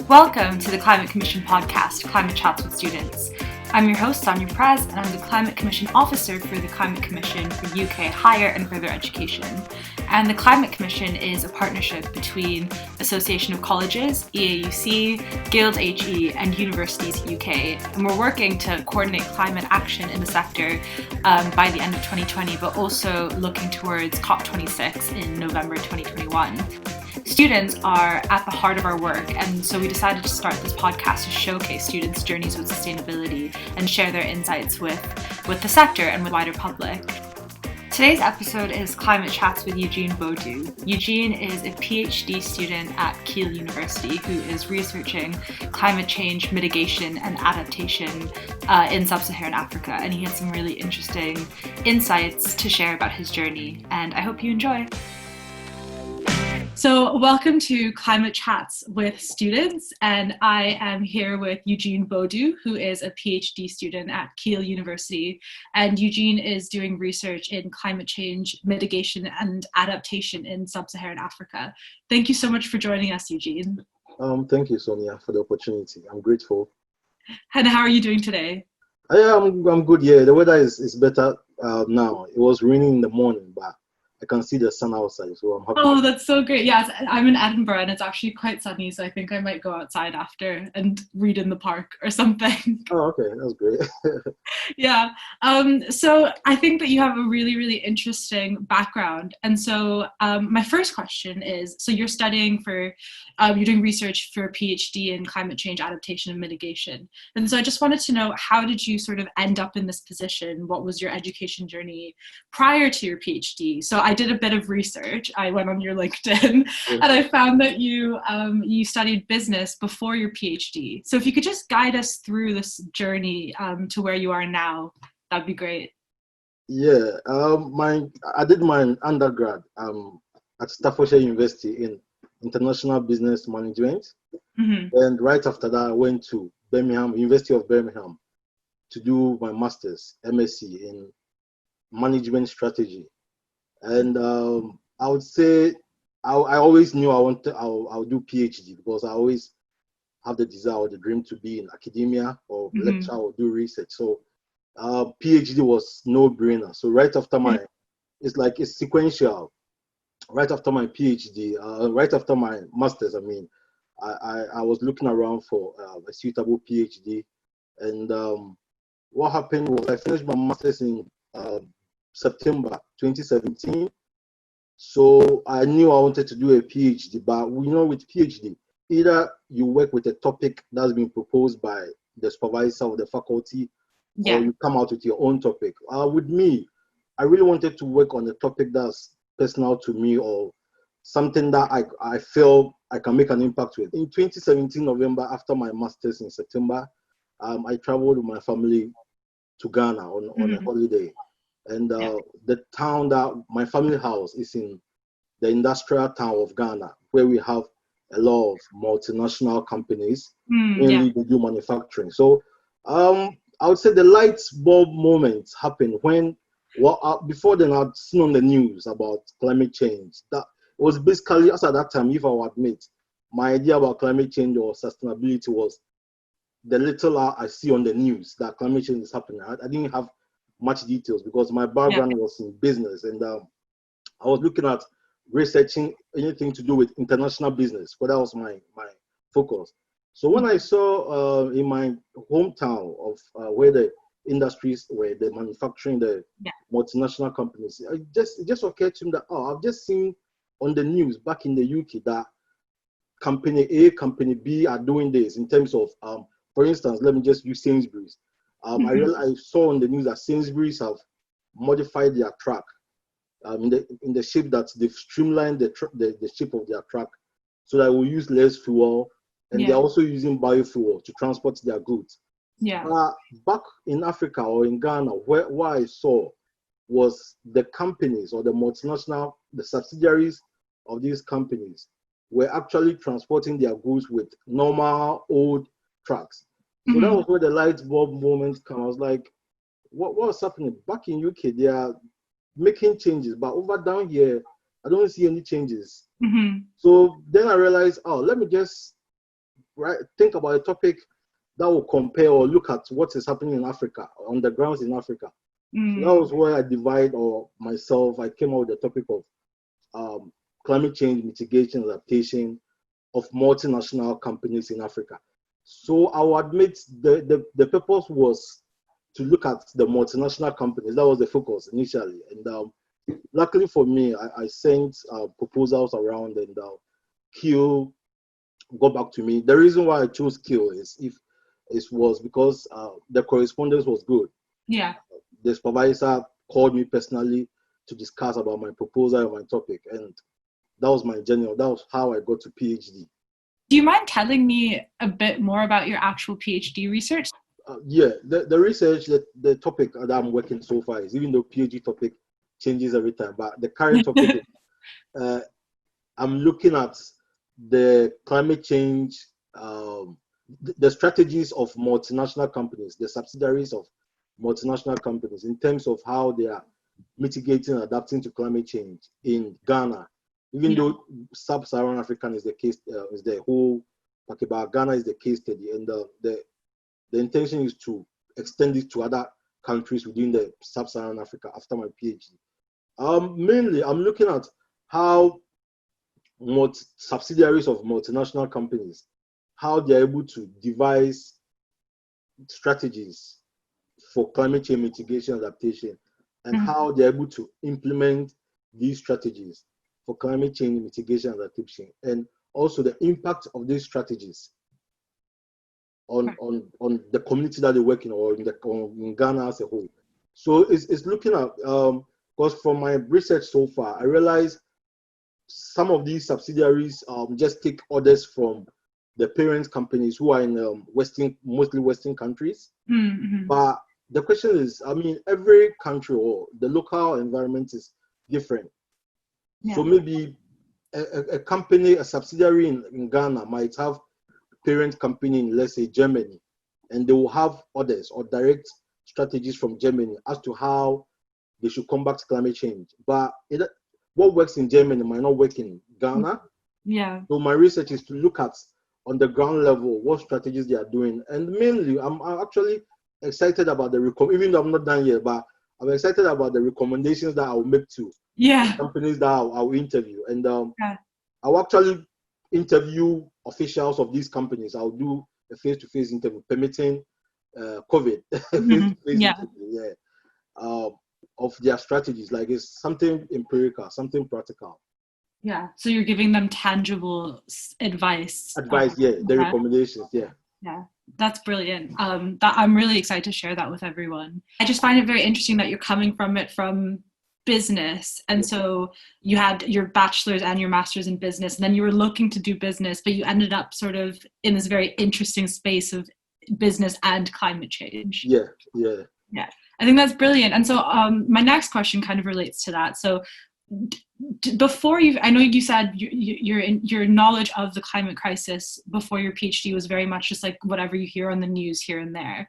Welcome to the Climate Commission podcast, Climate Chats with Students. I'm your host, Sonya, and I'm the Climate Commission Officer for the Climate Commission for UK Higher and Further Education. And the Climate Commission is a partnership between Association of Colleges, EAUC, Guild HE, and Universities UK. And we're working to coordinate climate action in the sector by the end of 2020, but also looking towards COP26 in November 2021. Students are at the heart of our work, and so we decided to start this podcast to showcase students' journeys with sustainability and share their insights with the sector and with the wider public. Today's episode is Climate Chats with Eugene Boadu. Eugene is a PhD student at Keele University who is researching climate change, mitigation, and adaptation in sub-Saharan Africa, and he had some really interesting insights to share about his journey, and I hope you enjoy. So welcome to Climate Chats with Students, and I am here with Eugene Boadu, who is a PhD student at Keele University, and Eugene is doing research in climate change, mitigation, and adaptation in sub-Saharan Africa. Thank you so much for joining us, Eugene. Thank you, Sonia, for the opportunity. I'm grateful. And how are you doing today? I'm good, yeah. The weather is better now. It was raining in the morning, but I can see the sun outside, so I'm happy. Oh, that's so great. Yes, I'm in Edinburgh and it's actually quite sunny, so I think I might go outside after and read in the park or something. Oh, okay, that's great. Yeah. So I think that you have a really, really interesting background. And so my first question is, so you're studying you're doing research for a PhD in climate change adaptation and mitigation. And so I just wanted to know, how did you sort of end up in this position? What was your education journey prior to your PhD? So I did a bit of research. I went on your LinkedIn and I found that you studied business before your PhD. So if you could just guide us through this journey to where you are now, that'd be great. Yeah, I did my undergrad at Staffordshire University in international business management, and right after that I went to University of Birmingham to do my master's MSc in management strategy. And I would say I always knew I'll do PhD because I always have the desire or the dream to be in academia or lecture or do research. So PhD was no brainer. So right after it's sequential. Right after my PhD, right after my master's, I was looking around for a suitable PhD, and what happened was I finished my master's in September 2017. So I knew I wanted to do a PhD, but with PhD, either you work with a topic that's been proposed by the supervisor of the faculty, or you come out with your own topic. With me, I really wanted to work on a topic that's personal to me or something that I feel I can make an impact with. In 2017 November, after my master's in September, I traveled with my family to Ghana on a holiday. And the town that my family house is in, the industrial town of Ghana, where we have a lot of multinational companies, mainly they do manufacturing. So I would say the light bulb moment happened when, before then I'd seen on the news about climate change. That was basically, as at that time, if I will admit, my idea about climate change or sustainability was the little I see on the news that climate change is happening. I didn't have much details because my background was in business, and I was looking at researching anything to do with international business, but that was my focus. So when I saw in my hometown of where the industries, where the manufacturing, the multinational companies, it just occurred to me that I've just seen on the news back in the UK that company A, company B are doing this in terms of, for instance, let me just use Sainsbury's. I saw on the news that Sainsbury's have modified their truck in the shape that they've streamlined the shape of their truck so that it will use less fuel, and they're also using biofuel to transport their goods. Back in Africa or in Ghana, what I saw was the companies or the multinational, the subsidiaries of these companies were actually transporting their goods with normal old trucks. So that was where the light bulb moment came. I was like, what's happening back in UK? They are making changes, but over down here, I don't see any changes. Mm-hmm. So then I realized, let me just think about a topic that will compare or look at what is happening in Africa, on the grounds in Africa. So that was where I came up with the topic of climate change mitigation, adaptation of multinational companies in Africa. So I will admit the purpose was to look at the multinational companies. That was the focus initially. And luckily for me, I sent proposals around, and Keele got back to me. The reason why I chose Keele was because the correspondence was good. Yeah. The supervisor called me personally to discuss about my proposal and my topic, and that was my journey. That was how I got to PhD. Do you mind telling me a bit more about your actual PhD research? Yeah, the research, the topic that I'm working so far is, even though PhD topic changes every time, but the current topic is, I'm looking at the climate change, the strategies of multinational companies, the subsidiaries of multinational companies in terms of how they are mitigating and adapting to climate change in Ghana. Even though sub-Saharan African is the case, is the whole Pakiba, Ghana is the case study, and the intention is to extend it to other countries within the sub-Saharan Africa after my PhD. Mainly, I'm looking at how subsidiaries of multinational companies, how they're able to devise strategies for climate change mitigation and adaptation, and how they're able to implement these strategies for climate change mitigation and adaptation, and also the impact of these strategies on the community that they work in, or in Ghana as a whole. So it's looking at, because from my research so far, I realized some of these subsidiaries just take orders from the parent companies who are in mostly Western countries. Mm-hmm. But the question is, I mean, every country or the local environment is different. Yeah. So maybe a company, a subsidiary in Ghana might have parent company in, let's say, Germany, and they will have orders or direct strategies from Germany as to how they should combat climate change. But what works in Germany might not work in Ghana. Yeah. So my research is to look at, on the ground level, what strategies they are doing. And mainly, I'm actually excited about even though I'm not done yet, but I'm excited about the recommendations that I'll make to companies that I'll interview. And I'll actually interview officials of these companies. I'll do a face-to-face interview, permitting COVID. Face-to-face interview, of their strategies. Like, it's something empirical, something practical. Yeah, so you're giving them tangible advice. The recommendations, Yeah, that's brilliant. I'm really excited to share that with everyone. I just find it very interesting that you're coming from business, and so you had your bachelor's and your master's in business, and then you were looking to do business, but you ended up sort of in this very interesting space of business and climate change. Yeah. I think that's brilliant. And so my next question kind of relates to that. So before I know you said your knowledge of the climate crisis before your PhD was very much just like whatever you hear on the news here and there.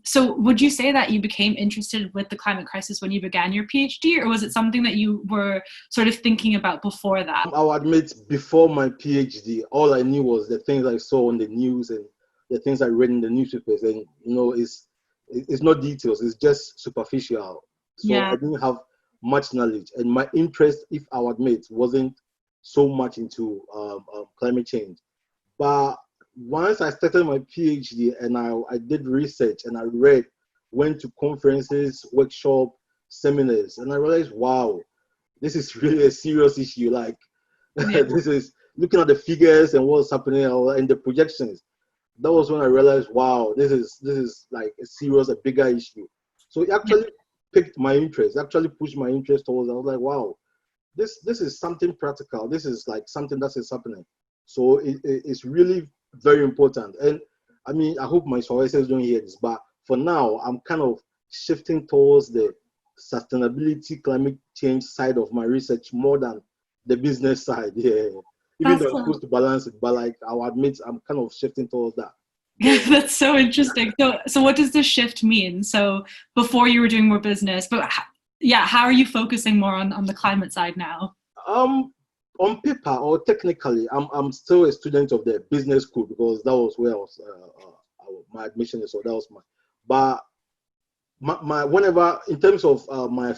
So would you say that you became interested with the climate crisis when you began your PhD, or was it something that you were sort of thinking about before that? I'll admit, before my PhD, all I knew was the things I saw on the news and the things I read in the newspapers, and it's not details, it's just superficial. So I didn't have much knowledge, and my interest, if I'll admit, wasn't so much into climate change. But once I started my PhD and I did research and I went to conferences, workshops, seminars, and I realized, wow, this is really a serious issue. Like, this is looking at the figures and what's happening and the projections. That was when I realized, wow, this is like a bigger issue. So it actually piqued my interest, actually pushed my interest towards it. I was like, wow, this is something practical. This is like something that is happening. So it's really very important. And I mean, I hope my supervisors don't hear this, but for now, I'm kind of shifting towards the sustainability, climate change side of my research more than the business side. Yeah. Even though I'm supposed to balance it, but like, I'll admit, I'm kind of shifting towards that. That's so interesting. So what does this shift mean? So before you were doing more business, but yeah, how are you focusing more on the climate side now? On paper or technically, I'm still a student of the business school because that was where I was my admission is. So that was but my whenever in terms of my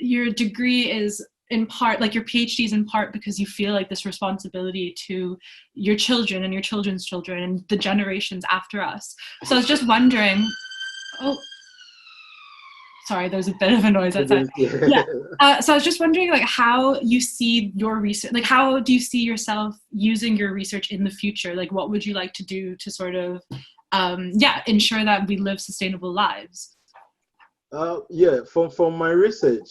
Your degree is in part, like your PhD is in part because you feel like this responsibility to your children and your children's children and the generations after us. So I was just wondering, oh, sorry, there's a bit of a noise outside. Yeah. So I was just wondering, like, how you see your research, like, how do you see yourself using your research in the future? Like, what would you like to do to sort of, ensure that we live sustainable lives? From my research,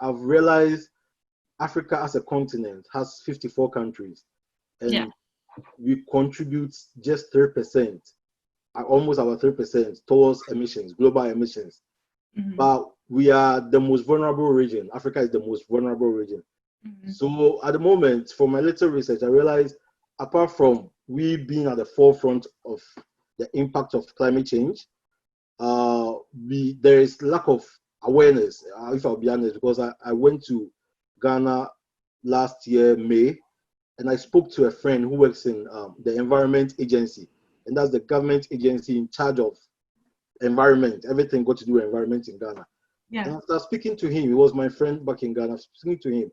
I've realized Africa as a continent has 54 countries, and we contribute just 3%, almost about 3% towards emissions, global emissions. Mm-hmm. But we are the most vulnerable region. Africa is the most vulnerable region. Mm-hmm. So at the moment, for my little research, I realized apart from we being at the forefront of the impact of climate change, there is lack of awareness, if I'll be honest, because I went to Ghana last year, May, and I spoke to a friend who works in the Environment Agency, and that's the government agency in charge of environment, everything got to do with environment in Ghana. Yeah. And after speaking to him, he was my friend back in Ghana, speaking to him,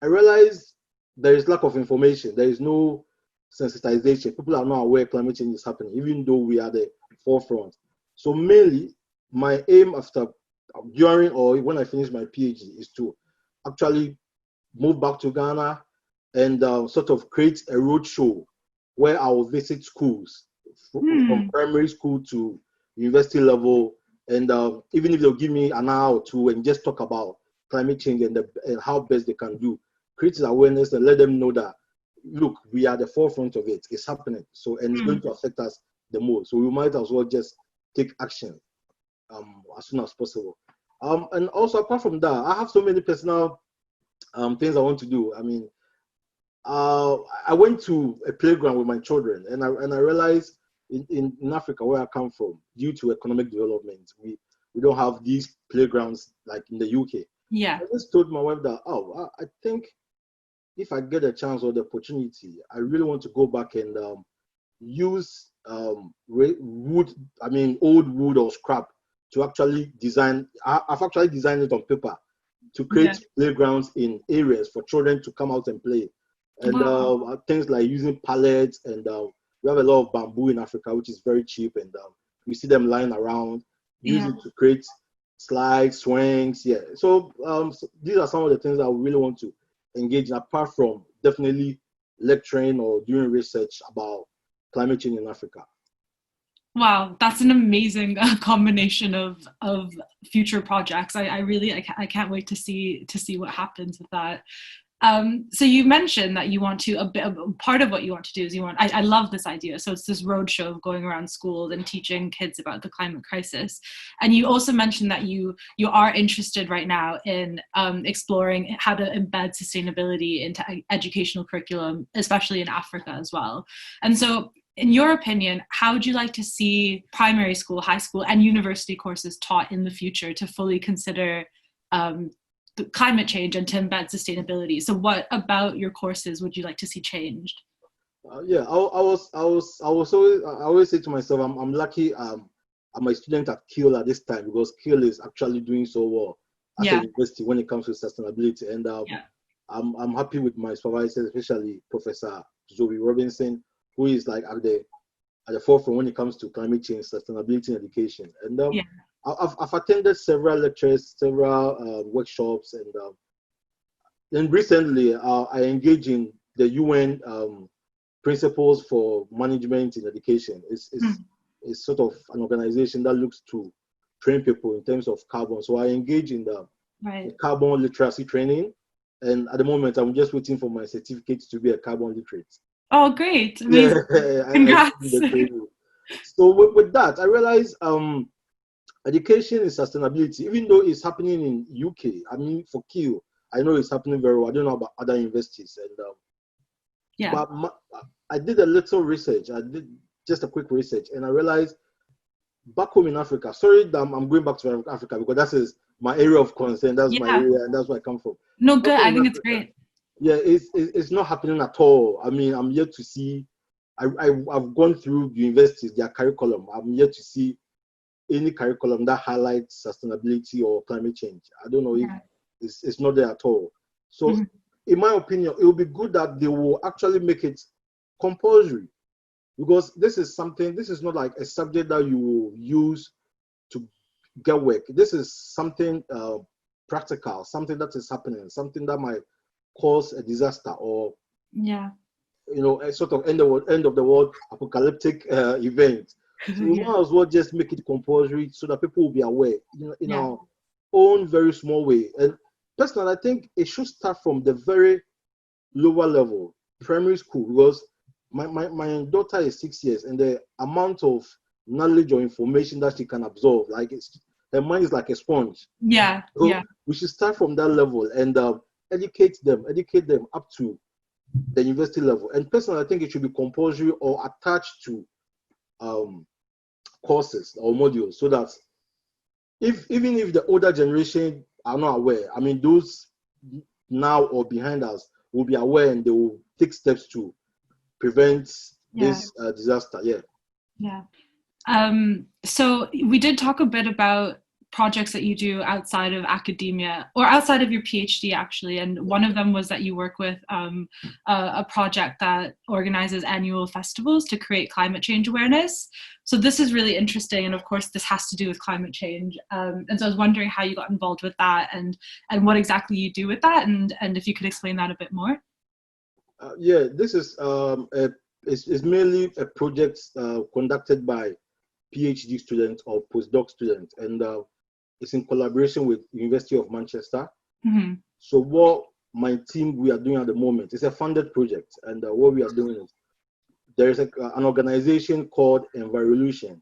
I realized there is lack of information, there is no sensitization. People are not aware climate change is happening, even though we are the forefront. So mainly, my aim during or when I finish my PhD is to actually move back to Ghana and sort of create a roadshow where I will visit schools from primary school to university level, and even if they'll give me an hour or two and just talk about climate change and how best they can do, create awareness and let them know that, look, we are the forefront of it, it's happening, so and it's going to affect us the most, so we might as well just take action as soon as possible. And also apart from that, I have so many personal things I want to do. I mean, I went to a playground with my children, and I realized in Africa, where I come from, due to economic development, we don't have these playgrounds like in the UK. Yeah. I just told my wife that, I think if I get a chance or the opportunity, I really want to go back and use wood, old wood or scrap to actually design. I've actually designed it on paper to create playgrounds in areas for children to come out and play. And things like using pallets, and we have a lot of bamboo in Africa, which is very cheap, and we see them lying around, use it to create slides, swings. Yeah. So these are some of the things I really want to engage in, apart from definitely lecturing or doing research about climate change in Africa. Wow, that's an amazing combination of future projects. I can't wait to see what happens with that. So you mentioned that you want to, part of what you want to do is I love this idea. So it's this roadshow of going around schools and teaching kids about the climate crisis. And you also mentioned that you are interested right now in exploring how to embed sustainability into educational curriculum, especially in Africa as well. And so in your opinion, how would you like to see primary school, high school, and university courses taught in the future to fully consider climate change and to embed sustainability? So what about your courses would you like to see changed? I always say to myself, I'm lucky. I'm a student at Keele at this time, because Keele is actually doing so well as a university when it comes to sustainability. And I'm happy with my supervisors, especially Professor Zoe Robinson, who is like at the forefront when it comes to climate change, sustainability, and education. And I've attended several lectures, several workshops, and then recently I engaged in the UN Principles for Management in Education. It's sort of an organization that looks to train people in terms of carbon. So I engage in the carbon literacy training, and at the moment I'm just waiting for my certificate to be a carbon literate. Oh, great! Amazing. Congrats. So with that, I realized education is sustainability, even though it's happening in UK. I mean, for Keele, I know it's happening very well. I don't know about other universities. And but I did a little research. I did just a quick research, and I realized back home in Africa. Sorry that I'm going back to Africa, because that is my area of concern. That's my area, and that's where I come from. No, good. I think it's great. Yeah, it's not happening at all. I mean, I'm yet to see. I've gone through universities, their curriculum. I'm yet to see any curriculum that highlights sustainability or climate change. I don't know if it's not there at all. So, in my opinion, it will be good that they will actually make it compulsory, because this is not like a subject that you will use to get work. This is something practical, something that is happening, something that might cause a disaster, or a sort of end of the world apocalyptic event. So we might as well just make it compulsory so that people will be aware, in our own very small way. And personally, I think it should start from the very lower level, primary school, because my daughter is 6 years, and the amount of knowledge or information that she can absorb, like her mind is like a sponge. So we should start from that level and educate them up to the university level. And personally, I think it should be compulsory or attached to courses or modules, so that even if the older generation are not aware, I mean, those now or behind us will be aware, and they will take steps to prevent this disaster. So we did talk a bit about projects that you do outside of academia, or outside of your PhD actually, and one of them was that you work with a project that organizes annual festivals to create climate change awareness. So this is really interesting, and of course this has to do with climate change, and so I was wondering how you got involved with that, and what exactly you do with that, and if you could explain that a bit more. This is it's mainly a project conducted by PhD students or postdoc students, and it's in collaboration with University of Manchester. So what my team we are doing at the moment is a funded project, and what we are doing is there is an organization called Envirolution,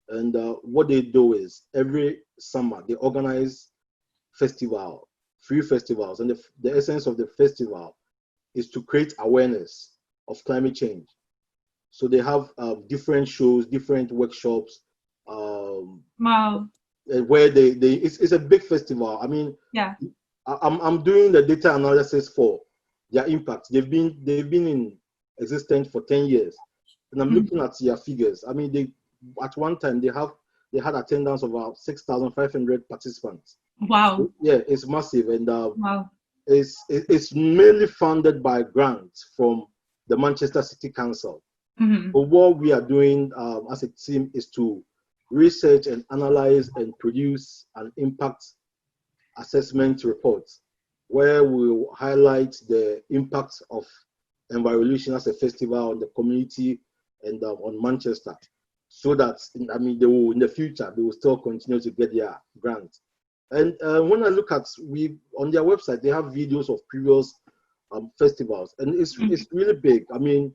and what they do is every summer they organize free festivals, and the essence of the festival is to create awareness of climate change. So they have different shows, different workshops. Where it's a big festival. I mean, I'm doing the data analysis for their impact. They've been in existence for 10 years, and I'm looking at their figures. I mean, at one time they had attendance of about 6,500 participants. Wow. So, it's massive, and it's mainly funded by grants from the Manchester City Council. But what we are doing as a team is to research and analyze and produce an impact assessment report, where we will highlight the impact of Envirolution as a festival on the community and on Manchester, so that in the future they will still continue to get their grants. And when I look at on their website, they have videos of previous festivals, and it's really big. I mean,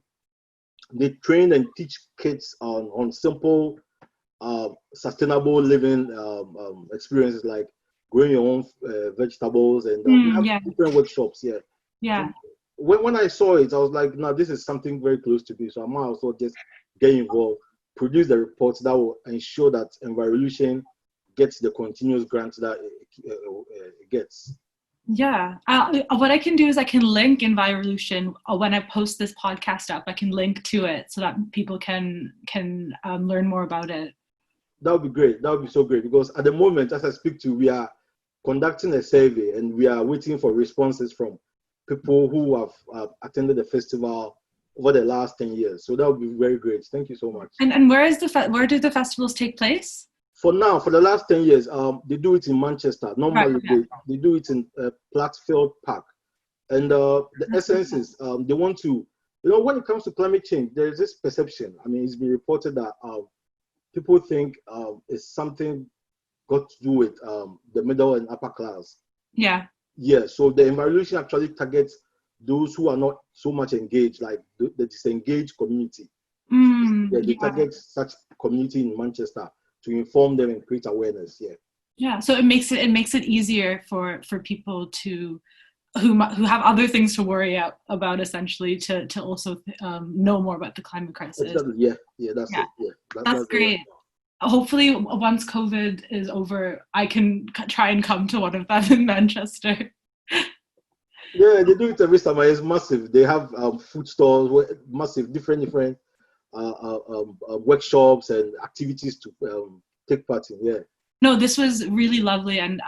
they train and teach kids on simple, sustainable living experiences like growing your own vegetables, and we have different workshops. Yeah. So when I saw it, I was like, no, this is something very close to me. So I might also just get involved, produce the reports that will ensure that Envirolution gets the continuous grants that it gets. Yeah. What I can do is I can link Envirolution when I post this podcast up. I can link to it so that people can learn more about it. That would be great. That would be so great, because at the moment, as I speak to you, we are conducting a survey and we are waiting for responses from people who have attended the festival over the last 10 years. So that would be very great. Thank you so much. And where do the festivals take place? For now, for the last 10 years, they do it in Manchester. Normally, they do it in Plattsfield Park. And the essence is they want to, when it comes to climate change, there is this perception. I mean, it's been reported that people think it's something got to do with the middle and upper class. Yeah. Yeah, so the Envirolution actually targets those who are not so much engaged, like the disengaged community. They target such community in Manchester to inform them and create awareness. Yeah, so it makes it easier for people who have other things to worry about, essentially, to also know more about the climate crisis. Exactly. Yeah, that's it. Yeah, that's great. Hopefully, once COVID is over, I can try and come to one of them in Manchester. Yeah, they do it every summer. It's massive. They have food stalls, massive, different workshops and activities to take part in. Yeah. No, this was really lovely, and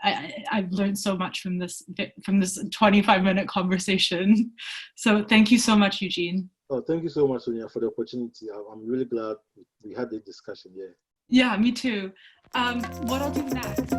I've learned so much from this 25-minute conversation. So thank you so much, Eugene. Oh, thank you so much, Sonya, for the opportunity. I'm really glad we had the discussion. Yeah, me too. What I'll do next.